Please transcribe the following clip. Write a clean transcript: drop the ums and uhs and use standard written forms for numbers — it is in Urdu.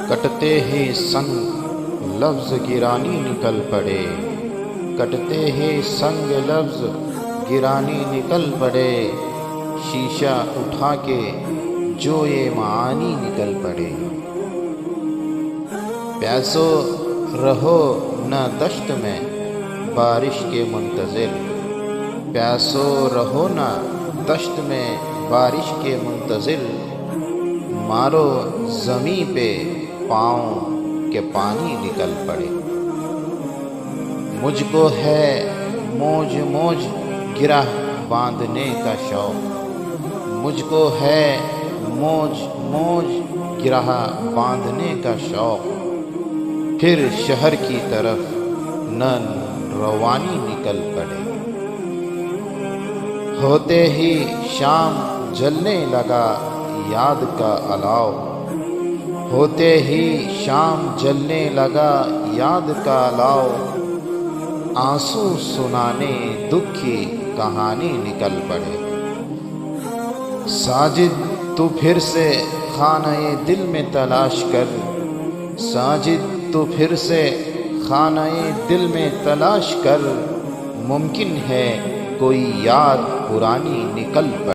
کٹتے ہی سنگ لفظ گرانی نکل پڑے، کٹتے ہی سنگ لفظ گرانی نکل پڑے، شیشہ اٹھا کے جو یہ معانی نکل پڑے۔ پیاسو رہو نہ دشت میں بارش کے منتظر، پیاسو رہو نہ دشت میں بارش کے منتظر، مارو زمیں پہ پاؤں کہ پانی نکل پڑے۔ مجھ کو ہے موج موج گرہ باندھنے کا شوق، مجھ کو ہے موج موج گرہ باندھنے کا شوق، پھر شہر کی طرف نہ روانی نکل پڑے۔ ہوتے ہی شام جلنے لگا یاد کا الاؤ، ہوتے ہی شام جلنے لگا یاد کا الاؤ، آنسو سنانے دکھ کی کہانی نکل پڑے۔ ساجد تو پھر سے خانہ دل میں تلاش کر، ساجد تو پھر سے خانہ دل میں تلاش کر، ممکن ہے کوئی یاد پرانی نکل پڑے۔